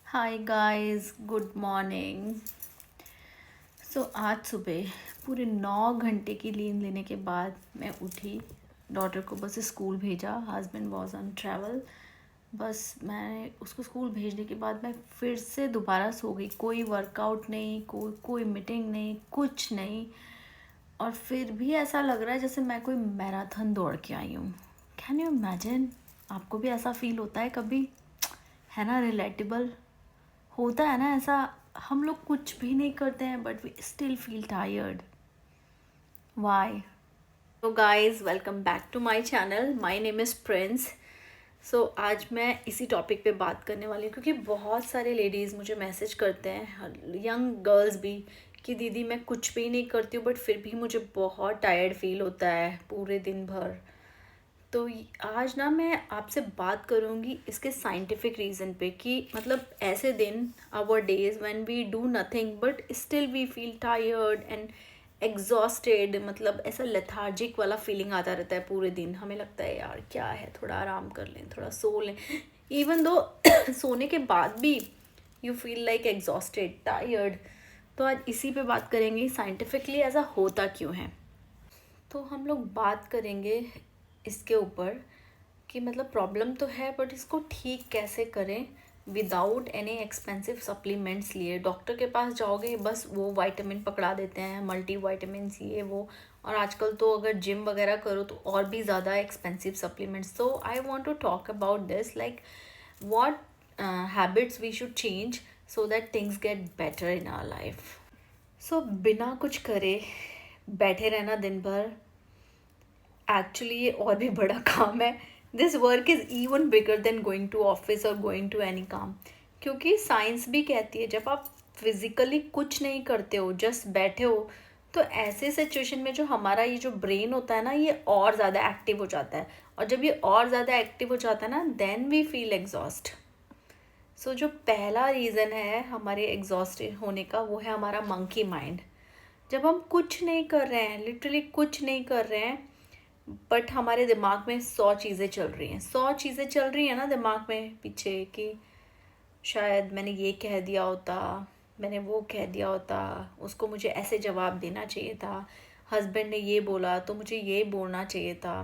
Hi guys, good morning. आज सुबह पूरे 9 घंटे की नींद लेने के बाद मैं उठी। डॉटर को बस स्कूल भेजा, हस्बैंड वॉज ऑन ट्रैवल। बस मैं उसको स्कूल भेजने के बाद मैं फिर से दोबारा सो गई। कोई वर्कआउट नहीं, कोई कोई मीटिंग नहीं, कुछ नहीं। और फिर भी ऐसा लग रहा है जैसे मैं कोई मैराथन दौड़ के आई हूँ। Can you imagine? आपको भी ऐसा फील होता है कभी? है ना, रिलेटेबल होता है ना ऐसा। हम लोग कुछ भी नहीं करते हैं but we still feel tired. Why? तो guys, welcome back to my channel. My name is Prince. आज मैं इसी टॉपिक पे बात करने वाली हूँ क्योंकि बहुत सारे लेडीज़ मुझे मैसेज करते हैं, यंग गर्ल्स भी, कि दीदी मैं कुछ भी नहीं करती हूँ बट फिर भी मुझे बहुत टायर्ड फील होता है पूरे दिन भर। आज ना मैं आपसे बात करूँगी इसके साइंटिफिक रीज़न पे कि मतलब ऐसे दिन, our days when we do nothing but still we feel tired and exhausted. मतलब ऐसा लेथार्जिक वाला फीलिंग आता रहता है पूरे दिन। हमें लगता है यार क्या है, थोड़ा आराम कर लें, थोड़ा सो लें। इवन दो सोने के बाद भी you feel like exhausted, tired. तो आज इसी पे बात करेंगे, साइंटिफिकली ऐसा होता क्यों है। तो हम लोग बात करेंगे इसके ऊपर कि मतलब प्रॉब्लम तो है बट इसको ठीक कैसे करें विदाउट एनी एक्सपेंसिव सप्लीमेंट्स लिए। डॉक्टर के पास जाओगे बस वो विटामिन पकड़ा देते हैं, मल्टी विटामिन ये वो। और आजकल तो अगर जिम वगैरह करो तो और भी ज़्यादा expensive supplements. So I want to talk about this, like what habits we should change so that things get better in our life. बिना कुछ करे बैठे रहना दिन भर, एक्चुअली ये और भी बड़ा काम है। This work is even bigger than going to office और गोइंग टू एनी काम। क्योंकि साइंस भी कहती है जब आप फिजिकली कुछ नहीं करते हो, जस्ट बैठे हो, तो ऐसे सिचुएशन में जो हमारा ये जो ब्रेन होता है ना, ये और ज़्यादा एक्टिव हो जाता है। और जब ये और ज़्यादा एक्टिव हो जाता है ना, देन वी फील एग्जॉस्ट। जो पहला रीज़न है हमारे एग्जॉस्ट होने का, वो है हमारा मंकी माइंड। जब हम कुछ नहीं कर रहे हैं, लिटरली कुछ नहीं कर रहे हैं, बट हमारे दिमाग में 100 चीज़ें चल रही हैं, 100 चीज़ें चल रही हैं ना दिमाग में पीछे, कि शायद मैंने ये कह दिया होता, मैंने वो कह दिया होता, उसको मुझे ऐसे जवाब देना चाहिए था, हस्बैंड ने ये बोला तो मुझे ये बोलना चाहिए था,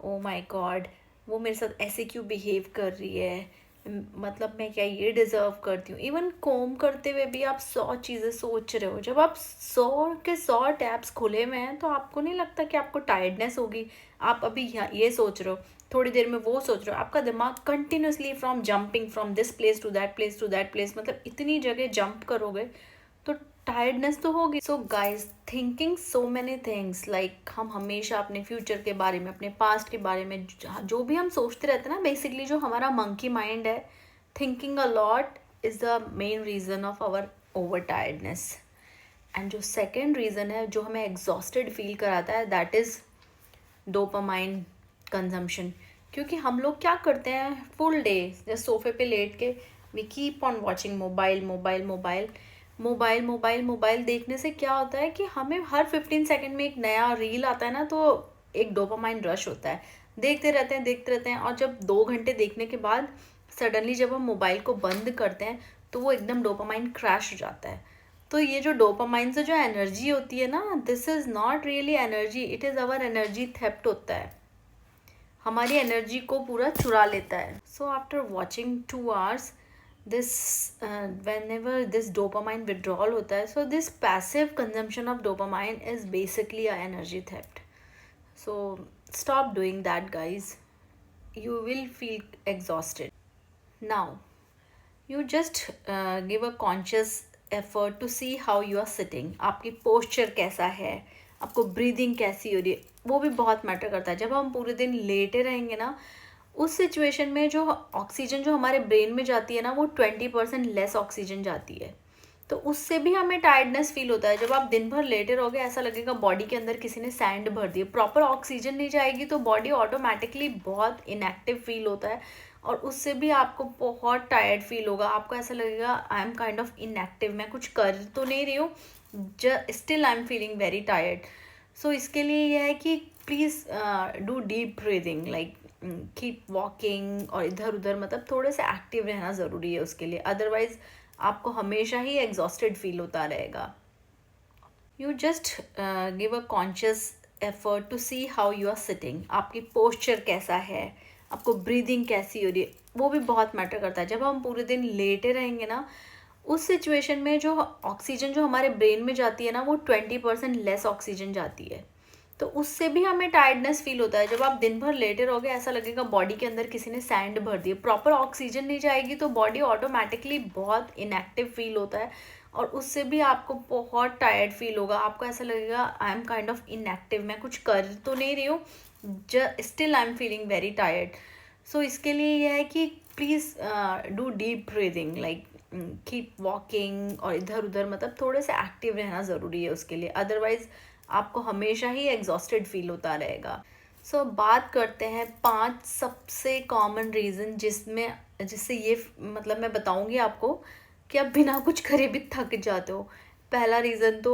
ओ माय गॉड वो मेरे साथ ऐसे क्यों बिहेव कर रही है, मतलब मैं क्या ये डिज़र्व करती हूँ। इवन कोम करते हुए भी आप 100 चीज़ें सोच रहे हो। जब आप 100 के 100 टैब्स खुले हुए हैं तो आपको नहीं लगता कि आपको टायर्डनेस होगी। आप अभी ये सोच रहे हो, थोड़ी देर में वो सोच रहे हो, आपका दिमाग continuously from jumping from this place to that place to that place, मतलब इतनी जगह जंप करोगे तो टायर्डनेस तो होगी। Guys, thinking so many things, like हम हमेशा अपने फ्यूचर के बारे में, अपने पास्ट के बारे में, जो भी हम सोचते रहते हैं ना, बेसिकली जो हमारा मंकी माइंड है, thinking a lot is the main reason of our over tiredness. And जो सेकेंड रीज़न है जो हमें एग्जॉस्टेड फील कराता है, दैट इज़ डोपामाइन कंजम्पशन। क्योंकि हम लोग क्या करते हैं फुल डे जैसे सोफे पे लेट के, we keep on watching mobile mobile mobile mobile mobile mobile. देखने से क्या होता है कि हमें हर 15 सेकेंड में एक नया रील आता है ना, तो एक डोपामाइन रश होता है। देखते रहते हैं देखते रहते हैं, और जब 2 घंटे देखने के बाद सडनली जब हम मोबाइल को बंद करते हैं तो वो एकदम डोपामाइन क्रैश हो जाता है। तो ये जो डोपामाइन से जो एनर्जी होती है ना, this is not really energy, it is our energy theft होता है। हमारी एनर्जी को पूरा चुरा लेता है। After watching 2 hours this, whenever this dopamine withdrawal होता है, this passive consumption of dopamine is basically a energy theft. So stop doing that, guys. You will feel exhausted. Now you just give a conscious effort to see how you are sitting. आपकी posture कैसा है, आपको breathing कैसी हो रही है, वो भी बहुत मैटर करता है। जब हम पूरे दिन लेटे रहेंगे ना, उस सिचुएशन में जो ऑक्सीजन जो हमारे ब्रेन में जाती है ना, वो 20% लेस ऑक्सीजन जाती है। तो उससे भी हमें टायर्डनेस फील होता है। जब आप दिन भर लेटे रहोगे, ऐसा लगेगा बॉडी के अंदर किसी ने सैंड भर दी है। प्रॉपर ऑक्सीजन नहीं जाएगी तो बॉडी ऑटोमेटिकली बहुत इनएक्टिव फील होता है, और उससे भी आपको बहुत टायर्ड फील होगा। आपको ऐसा लगेगा I am kind of inactive, मैं कुछ कर तो नहीं रही हूँ, still I am feeling very tired. इसके लिए यह है कि please do deep breathing, like keep walking और इधर उधर मतलब थोड़े से एक्टिव रहना ज़रूरी है उसके लिए, अदरवाइज़ आपको हमेशा ही एग्जॉस्टेड फील होता रहेगा. You just give a conscious effort to see how you are sitting. आपकी पोस्चर कैसा है, आपको ब्रीदिंग कैसी हो रही है, वो भी बहुत मैटर करता है. जब हम पूरे दिन लेटे रहेंगे ना, उस सिचुएशन में जो ऑक्सीजन जो हमारे ब्रेन में जाती है ना, वो 20% लेस ऑक्सीजन जाती है. तो उससे भी हमें टायर्डनेस फील होता है. जब आप दिन भर लेटे रहोगे, ऐसा लगेगा बॉडी के अंदर किसी ने सैंड भर दी है. प्रॉपर ऑक्सीजन नहीं जाएगी तो बॉडी ऑटोमेटिकली बहुत इनएक्टिव फील होता है, और उससे भी आपको बहुत टायर्ड फील होगा. आपको ऐसा लगेगा I am kind of inactive, मैं कुछ कर तो नहीं रही हूँ, still I am feeling very tired. So इसके लिए यह है कि please do deep breathing, like keep walking और इधर उधर मतलब थोड़े से एक्टिव रहना ज़रूरी है उसके लिए, अदरवाइज़ आपको हमेशा ही एग्जॉस्टेड फील होता रहेगा. सो बात करते हैं 5 सबसे कॉमन रीज़न जिससे ये मतलब मैं बताऊंगी आपको कि आप बिना कुछ करे भी थक जाते हो. पहला रीज़न तो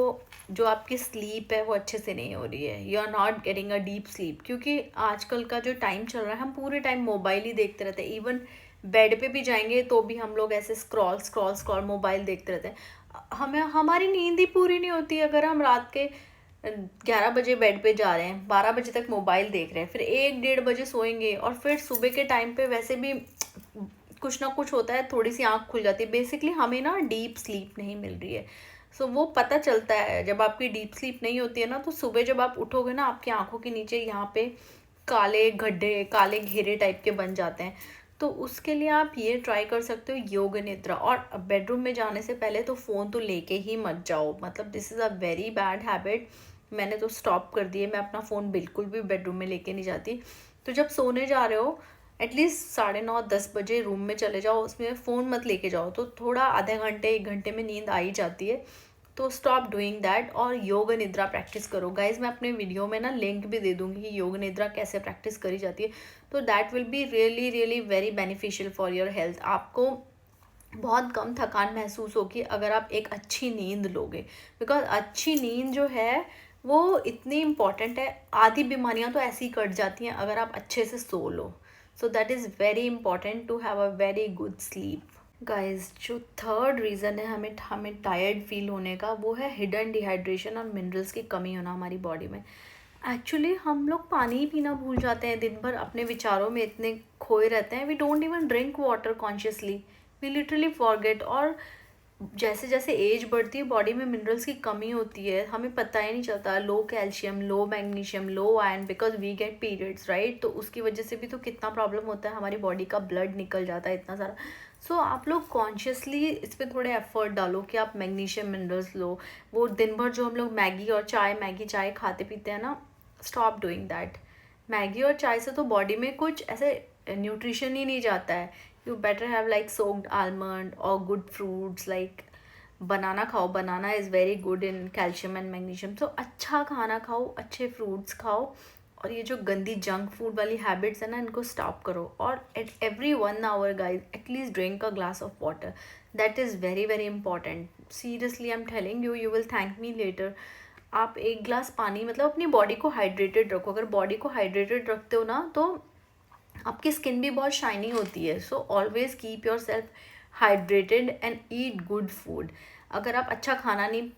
जो आपकी स्लीप है वो अच्छे से नहीं हो रही है. You are not getting a deep sleep, क्योंकि आजकल का जो टाइम चल रहा है, हम पूरे टाइम मोबाइल ही देखते रहते हैं. इवन बेड पे भी जाएंगे तो भी हम लोग ऐसे स्क्रॉल स्क्रॉल स्क्रॉल मोबाइल देखते रहते हैं. हमें हमारी नींद ही पूरी नहीं होती. अगर हम रात के 11 बजे बेड पे जा रहे हैं, 12 बजे तक मोबाइल देख रहे हैं, फिर 1-1:30 बजे सोएंगे, और फिर सुबह के टाइम पे वैसे भी कुछ ना कुछ होता है, थोड़ी सी आँख खुल जाती है. बेसिकली हमें ना डीप स्लीप नहीं मिल रही है. सो वो पता चलता है जब आपकी डीप स्लीप नहीं होती है ना, तो सुबह जब आप उठोगे ना, आपकी आंखों के नीचे यहाँ पे काले गड्ढे, काले घेरे टाइप के बन जाते हैं. तो उसके लिए आप ये ट्राई कर सकते हो, योग निद्रा. और बेडरूम में जाने से पहले तो फ़ोन तो लेके ही मत जाओ. मतलब this is a very bad habit. मैंने तो स्टॉप कर दिए. मैं अपना फ़ोन बिल्कुल भी बेडरूम में लेके नहीं जाती. तो जब सोने जा रहे हो, एटलीस्ट 9:30-10 बजे रूम में चले जाओ, उसमें फ़ोन मत लेके जाओ. तो थोड़ा आधे घंटे 1 घंटे में नींद आ ही जाती है. तो स्टॉप डूइंग दैट और योग निद्रा प्रैक्टिस करो. गाइज मैं अपने वीडियो में ना लिंक भी दे दूँगी कि योग निद्रा कैसे प्रैक्टिस करी जाती है. तो that will be really really very beneficial for your health. आपको बहुत कम थकान महसूस होगी अगर आप एक अच्छी नींद लोगे, बिकॉज अच्छी नींद जो है वो इतनी इम्पॉर्टेंट है. आधी बीमारियां तो ऐसी ही कट जाती हैं अगर आप अच्छे से सो लो. So that is very important to have a very good sleep. Guys जो थर्ड रीज़न है हमें हमें टायर्ड फील होने का, वो है हिडन डिहाइड्रेशन और मिनरल्स की कमी होना हमारी बॉडी में. एक्चुअली हम लोग पानी ही पीना भूल जाते हैं. दिन भर अपने विचारों में इतने खोए रहते हैं. We don't even drink water consciously. We literally forget. और जैसे जैसे एज बढ़ती है, बॉडी में मिनरल्स की कमी होती है, हमें पता ही नहीं चलता. Low calcium, low magnesium, low iron, because we get periods, right. तो उसकी वजह से भी तो कितना प्रॉब्लम होता है, हमारी बॉडी का ब्लड निकल जाता है इतना सारा. सो आप लोग कॉन्शियसली इस पर थोड़े एफर्ट डालो कि आप मैग्नीशियम मिनरल्स लो. वो दिन भर जो हम लोग मैगी चाय खाते पीते हैं ना, स्टॉप डूइंग दैट. मैगी और चाय से तो बॉडी में कुछ ऐसे न्यूट्रिशन ही नहीं जाता है. You better have like soaked almond और गुड फ्रूट्स, लाइक बनाना खाओ. Banana is very good in calcium and magnesium. So अच्छा खाना खाओ, अच्छे फ्रूट्स खाओ, और ये जो गंदी जंक फूड वाली हैबिट्स है ना, इनको स्टॉप करो. और at every 1 hour guys at least drink a glass of water. That is very very important. Seriously I am telling you, you will thank me later. आप 1 ग्लास पानी, मतलब अपनी बॉडी को हाइड्रेटेड रखो. अगर बॉडी को हाइड्रेटेड रखते हो ना, तो आपकी स्किन भी बहुत शाइनी होती है. So always keep your self hydrated and eat good food. अगर आप अच्छा खाना नहीं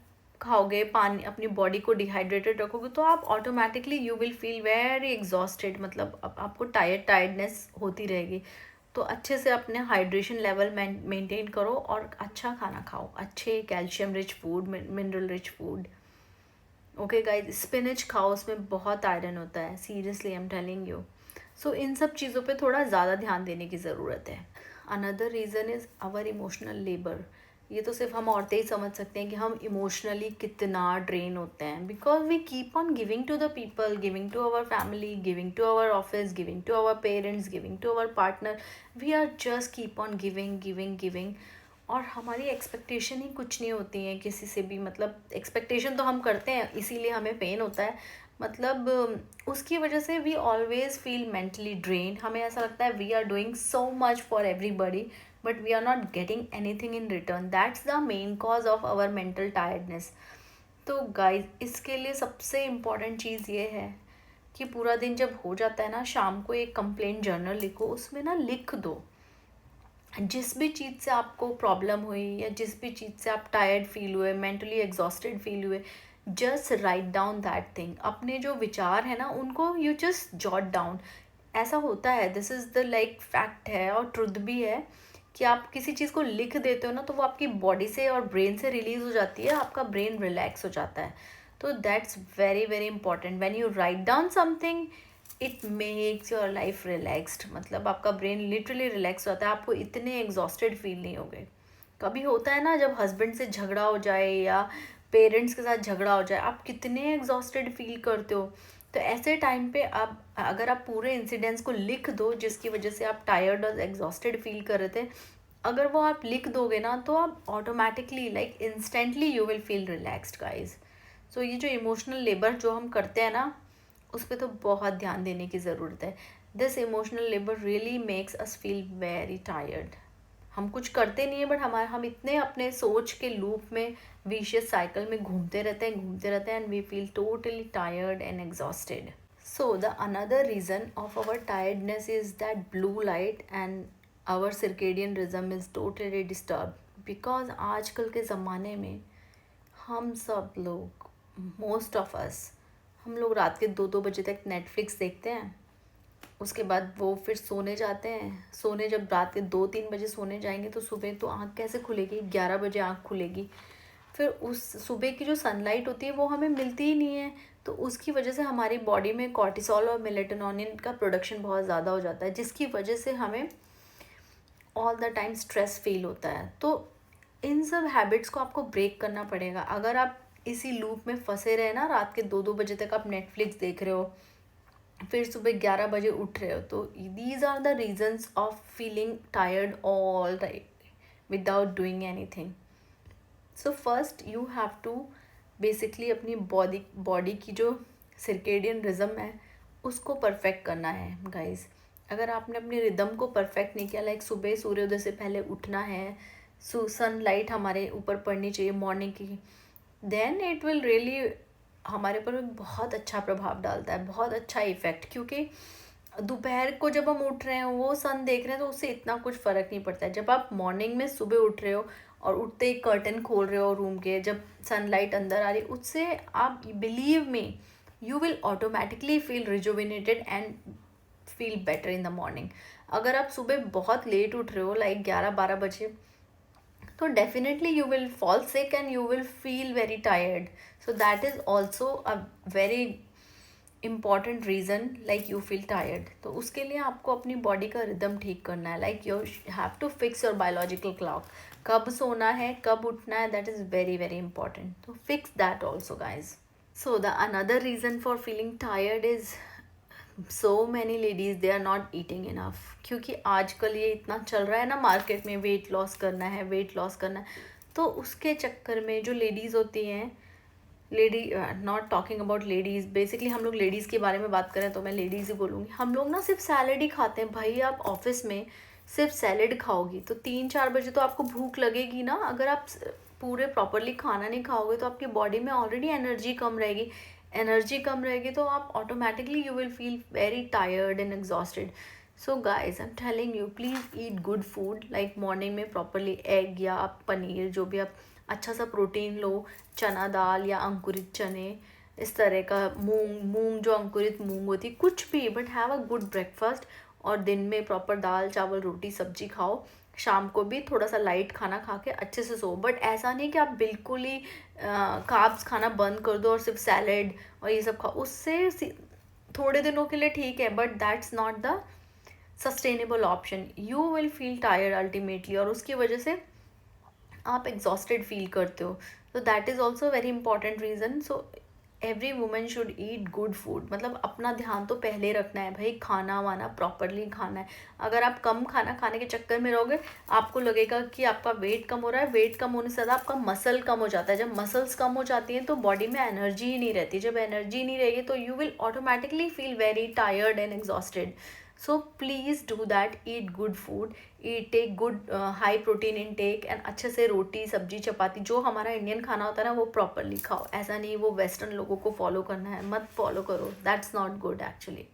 खाओगे, पानी अपनी बॉडी को डिहाइड्रेटेड रखोगे, तो आप automatically you will feel very exhausted. मतलब आपको टायर्डनेस होती रहेगी. तो अच्छे से अपने हाइड्रेशन लेवल मेंटेन करो और अच्छा खाना खाओ, अच्छे calcium rich food, mineral rich food. Okay guys, spinach खाओ, उसमें बहुत आयरन होता है. Seriously I am telling you. So इन सब चीज़ों पे थोड़ा ज़्यादा ध्यान देने की ज़रूरत है. Another reason is our emotional labour. ये तो सिर्फ हम औरतें ही समझ सकते हैं कि हम इमोशनली कितना ड्रेन होते हैं, because we keep on giving to the people, giving to our family, giving to our office, giving to our parents, giving to our partner. We are just keep on giving giving giving. और हमारी expectation ही कुछ नहीं होती है किसी से भी. मतलब एक्सपेक्टेशन तो हम करते हैं, इसीलिए हमें पेन होता है. मतलब उसकी वजह से we always feel mentally drain. हमें ऐसा लगता है we are doing so much for everybody, but we are not getting anything in return. That's the main cause of our mental tiredness. तो गाइज इसके लिए सबसे इम्पॉर्टेंट चीज़ ये है कि पूरा दिन जब हो जाता है ना, शाम को एक कंप्लेंट जर्नल लिखो, उसमें ना लिख दो जिस भी चीज़ से आपको प्रॉब्लम हुई या जिस भी चीज़ से आप टायर्ड फील हुए, मेंटली एग्जॉस्टेड फील हुए, just write down that thing. अपने जो विचार है ना उनको यू जस्ट जॉट डाउन। ऐसा होता है, this is the like fact है और ट्रुथ भी है कि आप किसी चीज़ को लिख देते हो ना तो वो आपकी बॉडी से और ब्रेन से रिलीज हो जाती है, आपका ब्रेन रिलैक्स हो जाता है। तो that's very very important. When you write down something it makes your life relaxed, मतलब आपका ब्रेन लिटरली रिलैक्स होता है, आपको इतने एग्जॉस्टेड फील नहीं होगे। कभी होता है ना जब हस्बैंड से झगड़ा हो जाए या पेरेंट्स के साथ झगड़ा हो जाए, आप कितने एग्जॉस्टेड फील करते हो। तो ऐसे टाइम पे आप अगर आप पूरे इंसिडेंट्स को लिख दो जिसकी वजह से आप टायर्ड और एग्जॉस्टेड फील कर रहे थे, अगर वो आप लिख दोगे ना तो आप automatically like instantly you will feel relaxed guys. So ये जो इमोशनल लेबर जो हम करते हैं ना उस पर तो बहुत ध्यान देने की ज़रूरत है। This emotional labour really makes us feel very tired. हम कुछ करते नहीं है बट हम इतने अपने सोच के लूप में विशियस साइकिल में घूमते रहते हैं and we feel totally tired and exhausted. So the another reason of our tiredness is that blue light and our circadian rhythm is totally disturb. Because आजकल के ज़माने में हम सब लोग, मोस्ट ऑफ अस, हम लोग रात के 2-2 बजे तक नेटफ्लिक्स देखते हैं, उसके बाद वो फिर सोने जाते हैं। सोने जब रात के 2-3 बजे सोने जाएंगे तो सुबह तो आँख कैसे खुलेगी, 11 बजे आँख खुलेगी। फिर उस सुबह की जो सनलाइट होती है वो हमें मिलती ही नहीं है, तो उसकी वजह से हमारी बॉडी में कॉर्टिसोल और मेलेटोनिन का प्रोडक्शन बहुत ज़्यादा हो जाता है, जिसकी वजह से हमें all the time stress feel होता है। तो इन सब हैबिट्स को आपको ब्रेक करना पड़ेगा। अगर आप इसी लूप में फंसे रहे ना, रात के 2-2 बजे तक आप नेटफ्लिक्स देख रहे हो, फिर सुबह 11 बजे उठ रहे हो, तो these are the reasons of feeling tired all right without doing anything. So first you have to basically अपनी बॉडी की जो सर्केडियन रिज्म है उसको परफेक्ट करना है गाइस। अगर आपने अपनी रिदम को परफेक्ट नहीं किया, लाइक सुबह सूर्योदय से पहले उठना है, सनलाइट हमारे ऊपर पड़नी चाहिए मॉर्निंग की, देन इट विल रियली हमारे पर बहुत अच्छा प्रभाव डालता है, बहुत अच्छा इफेक्ट। क्योंकि दोपहर को जब हम उठ रहे हैं वो सन देख रहे हैं तो उससे इतना कुछ फ़र्क नहीं पड़ता है। जब आप मॉर्निंग में सुबह उठ रहे हो और उठते ही कर्टन खोल रहे हो रूम के, जब सनलाइट अंदर आ रही, उससे आप believe me you will automatically feel rejuvenated and feel better in the morning. अगर आप सुबह बहुत लेट उठ रहे हो लाइक 11-12 बजे, तो definitely you will fall sick and you will feel very tired. So that is also a very important reason like you feel tired. तो उसके लिए आपको अपनी बॉडी का रिदम ठीक करना है, like you have to fix your biological clock. कब सोना है कब उठना है, that is very very important. तो fix that also guys. So the another reason for feeling tired is so many ladies they are not eating enough. क्योंकि आजकल ये इतना चल रहा है ना मार्केट में, वेट लॉस करना है, वेट लॉस करना है, तो उसके चक्कर में जो लेडीज़ होती हैं, lady not talking about ladies, basically हम लोग लेडीज़ के बारे में बात करें तो मैं लेडीज़ ही बोलूँगी। हम लोग ना सिर्फ सैलड ही खाते हैं भाई। आप ऑफिस में सिर्फ सैलड खाओगी तो 3-4 बजे तो आपको भूख लगेगी ना। अगर आप पूरे प्रॉपरली खाना नहीं खाओगे तो आपकी बॉडी में ऑलरेडी एनर्जी कम रहेगी तो आप automatically you will feel very tired and exhausted. So guys I am telling you please eat good food, like morning में प्रॉपरली एग या पनीर, जो भी आप अच्छा सा प्रोटीन लो, चना दाल या अंकुरित चने, इस तरह का मूंग जो अंकुरित मूंग होती, कुछ भी, but have a good breakfast. और दिन में प्रॉपर दाल चावल रोटी सब्जी खाओ, शाम को भी थोड़ा सा लाइट खाना खा के अच्छे से सो। बट ऐसा नहीं कि आप बिल्कुल ही कार्ब्स खाना बंद कर दो और सिर्फ सैलड और ये सब खाओ, उससे थोड़े दिनों के लिए ठीक है but that's not the sustainable option. You will feel tired ultimately और उसकी वजह से आप एग्जॉस्टेड फील करते हो। तो that is also very important reason. So every women should eat good food, मतलब अपना ध्यान तो पहले रखना है भाई, खाना वाना प्रॉपरली खाना है। अगर आप कम खाना खाने के चक्कर में रहोगे, आपको लगेगा कि आपका वेट कम हो रहा है, वेट कम होने से ज़्यादा आपका मसल कम हो जाता है। जब मसल्स कम हो जाती हैं तो बॉडी में एनर्जी ही नहीं रहती, जब एनर्जी नहीं रहेगी तो you will automatically feel very tired and exhausted. So please do that, eat good food, eat take good high protein intake and अच्छे से रोटी सब्जी चपाती जो हमारा इंडियन खाना होता है ना वो प्रॉपरली खाओ। ऐसा नहीं वो वेस्टर्न लोगों को फॉलो करना है, मत फॉलो करो, दैट्स नॉट गुड एक्चुअली।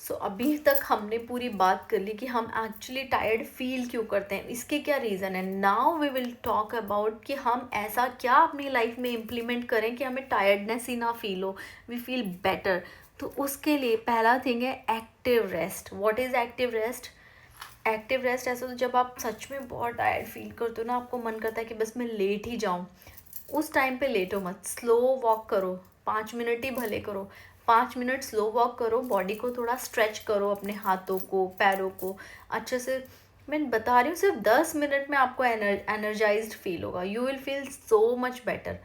सो अभी तक हमने पूरी बात कर ली कि हम एक्चुअली टायर्ड फील क्यों करते हैं, इसके क्या रीज़न है। Now we will talk about कि हम ऐसा क्या अपनी लाइफ में इम्प्लीमेंट करें कि हमें टायर्डनेस ही ना फील हो, वी फील बेटर। तो उसके लिए पहला थिंग है active rest. What is active rest? Active rest ऐसा तो जब आप सच में बहुत टायर्ड फील करते हो ना, आपको मन करता है कि बस मैं लेट ही जाऊँ, उस टाइम पे लेटो मत, स्लो वॉक करो, 5 मिनट ही भले करो, 5 मिनट स्लो वॉक करो, बॉडी को थोड़ा स्ट्रेच करो, अपने हाथों को पैरों को अच्छे से। मैं बता रही हूँ सिर्फ 10 मिनट में आपको एनर्जाइज्ड फील होगा, you will feel so much better.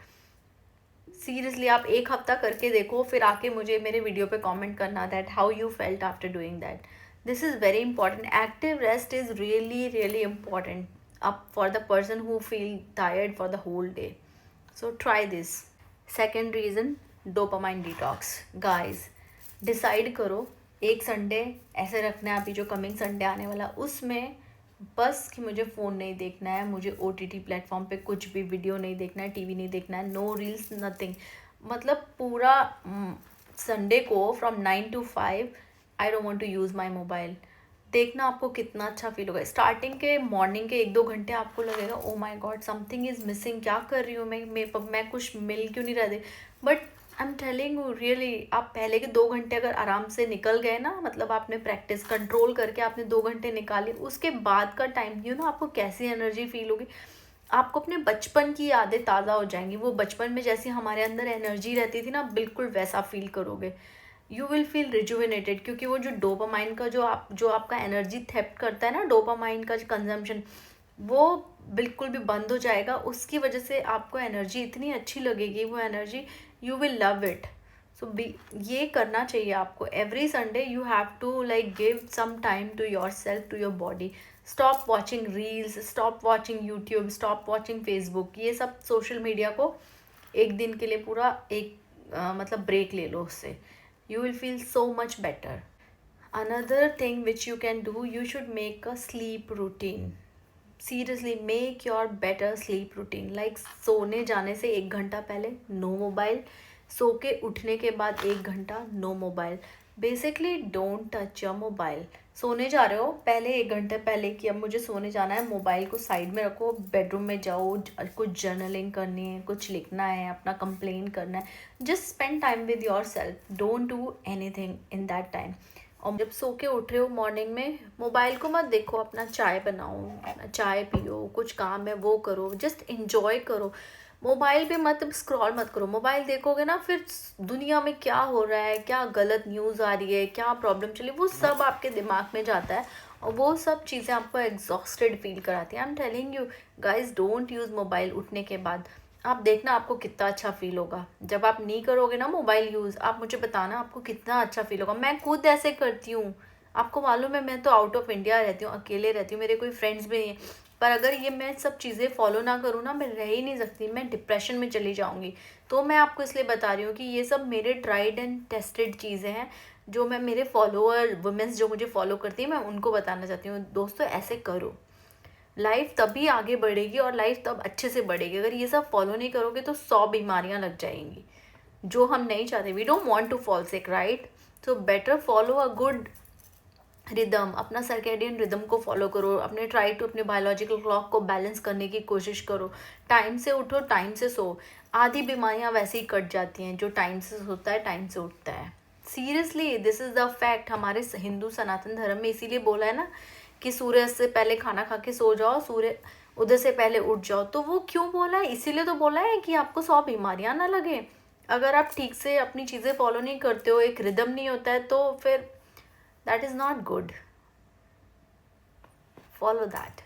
Seriously आप एक हफ्ता करके देखो, फिर आके मुझे मेरे वीडियो पे कमेंट करना that how you felt after doing that. This is very important, active rest is really really important up for the person who feel tired for the whole day. So try this. Second reason, dopamine detox. Guys, decide करो एक Sunday ऐसे रखना है, अभी जो coming Sunday आने वाला उसमें बस कि मुझे फ़ोन नहीं देखना है, मुझे OTT प्लेटफॉर्म पे कुछ भी वीडियो नहीं देखना है, टीवी नहीं देखना है, नो रील्स नथिंग। मतलब पूरा संडे को from 9 to 5 I don't want to use my mobile. देखना आपको कितना अच्छा फील होगा। स्टार्टिंग के मॉर्निंग के 1-2 घंटे आपको लगेगा oh my God something is missing, क्या कर रही हूँ मैं कुछ मिल क्यों नहीं रहा दे। But I am telling you really, आप पहले के 2 घंटे अगर आराम से निकल गए ना, मतलब आपने प्रैक्टिस कंट्रोल करके आपने 2 घंटे निकाले, उसके बाद का टाइम यू नो आपको कैसी एनर्जी फील होगी। आपको अपने बचपन की यादें ताज़ा हो जाएंगी, वो बचपन में जैसी हमारे अंदर एनर्जी रहती थी ना, बिल्कुल वैसा फील करोगे। यू विल फील रिजुविनेटेड, क्योंकि वो जो डोपामाइन का जो आपका एनर्जी थेफ्ट करता है ना, डोपामाइन का जो कंजम्पशन, वो बिल्कुल भी बंद हो जाएगा। उसकी वजह से आपको एनर्जी इतनी अच्छी लगेगी, वो energy you will love it. So बी ये करना चाहिए आपको। Every Sunday you have to like give some time to yourself, to your body. Stop watching reels, stop watching YouTube, stop watching Facebook, ये सब सोशल मीडिया को एक दिन के लिए पूरा एक मतलब ब्रेक ले लो उससे, you will feel so much better. Another thing which you can do, you should make a sleep routine. Seriously, make your better sleep routine. Like सोने जाने से 1 घंटा पहले नो मोबाइल, सो के उठने के बाद 1 घंटा no mobile. Basically don't touch your mobile. सोने जा रहे हो पहले 1 घंटे पहले कि अब मुझे सोने जाना है, मोबाइल को साइड में रखो, बेडरूम में जाओ, कुछ जर्नलिंग करनी है, कुछ लिखना है, अपना कंप्लेन करना है, just spend time with your self, don't do anything in that time. और जब सो के उठ रहे हो मॉर्निंग में, मोबाइल को मत देखो, अपना चाय बनाओ, चाय पियो, कुछ काम है वो करो, जस्ट इन्जॉय करो। मोबाइल पे मत स्क्रॉल मत करो। मोबाइल देखोगे ना, फिर दुनिया में क्या हो रहा है, क्या गलत न्यूज़ आ रही है, क्या प्रॉब्लम चली, वो सब आपके दिमाग में जाता है और वो सब चीज़ें आपको एग्जॉस्टेड फील कराती हैं। आई am telling you guys, don't use mobile उठने के बाद। आप देखना आपको कितना अच्छा फील होगा जब आप नहीं करोगे ना मोबाइल यूज़। आप मुझे बताना आपको कितना अच्छा फील होगा। मैं खुद ऐसे करती हूँ, आपको मालूम है, मैं तो आउट ऑफ इंडिया रहती हूँ, अकेले रहती हूँ, मेरे कोई फ्रेंड्स भी नहीं है, पर अगर ये मैं सब चीज़ें फॉलो ना करूँ ना, मैं रह ही नहीं सकती, मैं डिप्रेशन में चली जाऊँगी। तो मैं आपको इसलिए बता रही हूँ कि ये सब मेरे ट्राइड एंड टेस्टेड चीज़ें हैं, जो मैं मेरे फॉलोअर वुमेंस जो मुझे फॉलो करती है, मैं उनको बताना चाहती हूँ। दोस्तों ऐसे करो, लाइफ तभी आगे बढ़ेगी और लाइफ तब अच्छे से बढ़ेगी। अगर ये सब फॉलो नहीं करोगे तो 100 बीमारियां लग जाएंगी, जो हम नहीं चाहते। We don't want to fall sick, right? So better follow a good rhythm, अपना सर्केडियन रिदम को फॉलो करो, अपने ट्राई टू अपने बायोलॉजिकल क्लॉक को बैलेंस करने की कोशिश करो। टाइम से उठो, टाइम से सो। आधी बीमारियां वैसे ही कट जाती हैं, जो टाइम से सोता है टाइम से उठता है। Seriously this is the fact. हमारे हिंदू सनातन धर्म में इसीलिए बोला है ना कि सूर्य से पहले खाना खा के सो जाओ, सूर्य उदय से पहले उठ जाओ। तो वो क्यों बोला है? इसीलिए तो बोला है कि आपको 100 बीमारियां ना लगे। अगर आप ठीक से अपनी चीज़ें फॉलो नहीं करते हो, एक रिदम नहीं होता है, तो फिर that is not good. Follow that.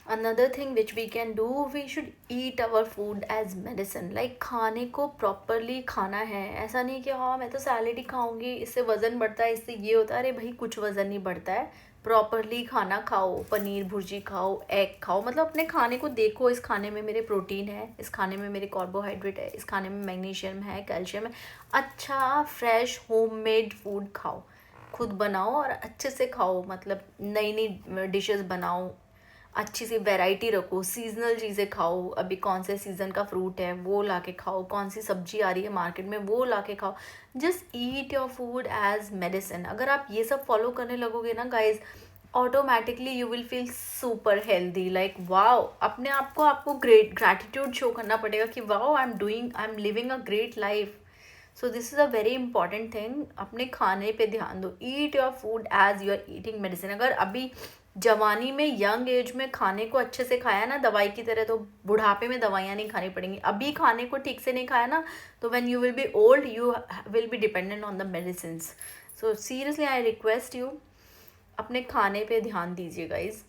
Another thing which we can do, we should eat our food as medicine. Like खाने को properly खाना है। ऐसा नहीं कि हाँ मैं तो सैलेड ही खाऊंगी, इससे वज़न बढ़ता है, इससे ये होता है। अरे भाई कुछ वज़न नहीं बढ़ता है। प्रॉपरली खाना खाओ, पनीर भुर्जी खाओ, एग खाओ, मतलब अपने खाने को देखो, इस खाने में मेरे प्रोटीन है, इस खाने में मेरे कार्बोहाइड्रेट है, इस खाने में मैग्नीशियम है, कैल्शियम है। अच्छा फ्रेश होममेड फूड खाओ। खुद बनाओ और अच्छे से खाओ, मतलब नई नई डिशेस बनाओ, अच्छी सी वैरायटी रखो, सीजनल चीज़ें खाओ, अभी कौन से सीज़न का फ्रूट है वो ला के खाओ, कौन सी सब्जी आ रही है मार्केट में वो ला के खाओ। Just eat your food as medicine. अगर आप ये सब फॉलो करने लगोगे ना guys, automatically you will feel super healthy, like wow. अपने आप को आपको ग्रेट ग्रैटिट्यूड शो करना पड़ेगा कि wow I am living a great life. So this is a very important thing. अपने खाने पे ध्यान दो, eat your food as you are eating medicine. अगर अभी जवानी में यंग एज में खाने को अच्छे से खाया ना दवाई की तरह, तो बुढ़ापे में दवाइयाँ नहीं खानी पड़ेंगी। अभी खाने को ठीक से नहीं खाया ना, तो when you will be old you will be dependent on the medicine. So seriously I request you, अपने खाने पे ध्यान दीजिए गाइज।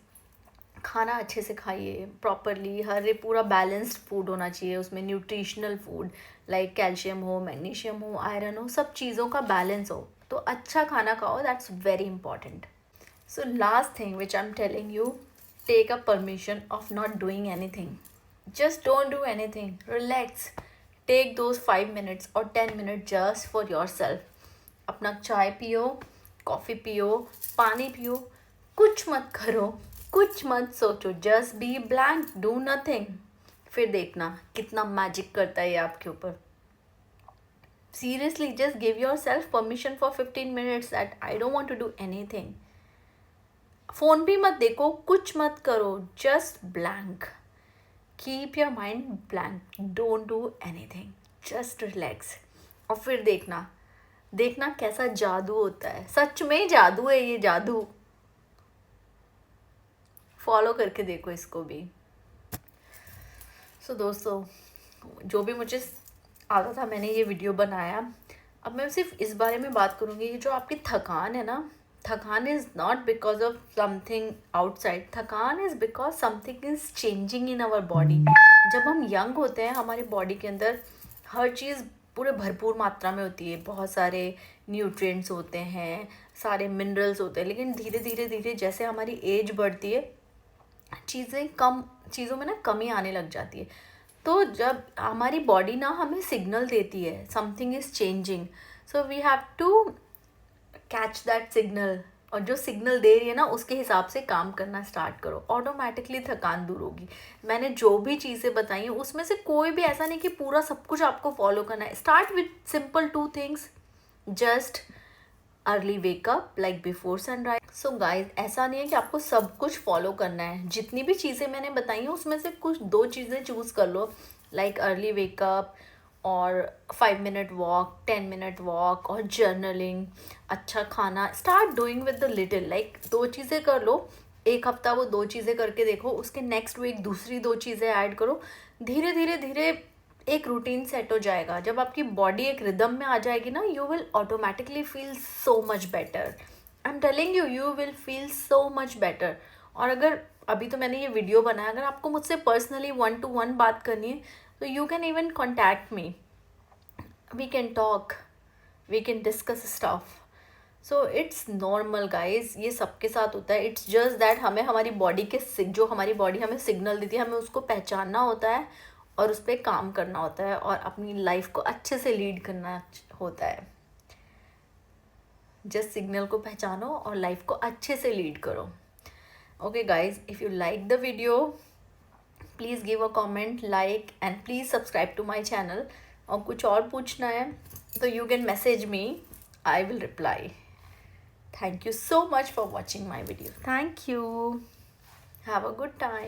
खाना अच्छे से खाइए प्रॉपरली, हर एक पूरा बैलेंस्ड फूड होना चाहिए उसमें, न्यूट्रिशनल फूड लाइक कैल्शियम हो, मैग्नीशियम हो, आयरन हो, सब चीज़ों का बैलेंस हो। तो अच्छा खाना खाओ, that's very important. So last thing which I'm telling you, take a permission of not doing anything. Just don't do anything. Relax. Take those 5 minutes or 10 minutes just for yourself. अपना चाय पियो, coffee पियो, पानी पियो, कुछ मत करो, कुछ मत सोचो, just be blank, do nothing. फिर देखना कितना मैजिक करता है ये आपके ऊपर। Seriously, just give yourself permission for 15 minutes that I don't want to do anything. Phone भी मत देखो, कुछ मत करो, just blank. Keep your mind blank, don't do anything, just relax. और फिर देखना देखना कैसा जादू होता है। सच में जादू है ये, जादू। फॉलो करके देखो इसको भी। सो दोस्तों, जो भी मुझे आता था मैंने ये वीडियो बनाया। अब मैं सिर्फ इस बारे में बात करूँगी, ये जो आपकी थकान है ना, थकान is not because of something outside, थकान is because something is changing in our body. जब हम यंग होते हैं हमारी बॉडी के अंदर हर चीज़ पूरे भरपूर मात्रा में होती है, बहुत सारे न्यूट्रिएंट्स होते हैं, सारे मिनरल्स होते हैं। लेकिन धीरे धीरे धीरे जैसे हमारी एज बढ़ती है, चीज़ों में ना कमी आने लग जाती है। तो जब हमारी बॉडी ना हमें सिग्नल देती है something is changing, so we have to catch that signal, और जो सिग्नल दे रही है ना उसके हिसाब से काम करना स्टार्ट करो, ऑटोमेटिकली थकान दूर होगी। मैंने जो भी चीज़ें बताई हैं उसमें से कोई भी ऐसा नहीं कि पूरा सब कुछ आपको फॉलो करना है। Start with simple 2 things, just early wake up like before sunrise. So guys, ऐसा नहीं है कि आपको सब कुछ फॉलो करना है। जितनी भी चीज़ें मैंने बताई हैं उसमें से कुछ 2 चीज़ें चूज़ कर लो, लाइक अर्ली वेकअप और 5 मिनट वॉक, 10 मिनट वॉक और जर्नलिंग, अच्छा खाना। Start doing with the little, like 2 चीज़ें कर लो, एक हफ्ता वो 2 चीज़ें करके देखो, उसके नेक्स्ट वीक दूसरी 2 चीज़ें ऐड करो। धीरे धीरे धीरे एक रूटीन सेट हो जाएगा। जब आपकी बॉडी एक रिदम में आ जाएगी ना, you will automatically feel so much better. I am telling you, you will feel so much better. और अगर अभी तो मैंने ये वीडियो बनाया, अगर आपको मुझसे पर्सनली 1 to 1 बात करनी है तो you can even contact me. We can talk, we can discuss stuff. So it's normal guys, ये सबके साथ होता है। It's just that हमें हमारी बॉडी के जो हमारी बॉडी हमें सिग्नल देती है, हमें उसको पहचानना होता है और उस पर काम करना होता है और अपनी लाइफ को अच्छे से लीड करना होता है। जस्ट सिग्नल को पहचानो और लाइफ को अच्छे से लीड करो। Okay guys, if you like the video, please give a comment, like and please subscribe to my channel. और कुछ और पूछना है तो you can message me, I will reply. Thank you so much for watching my video. Thank you, have a good time.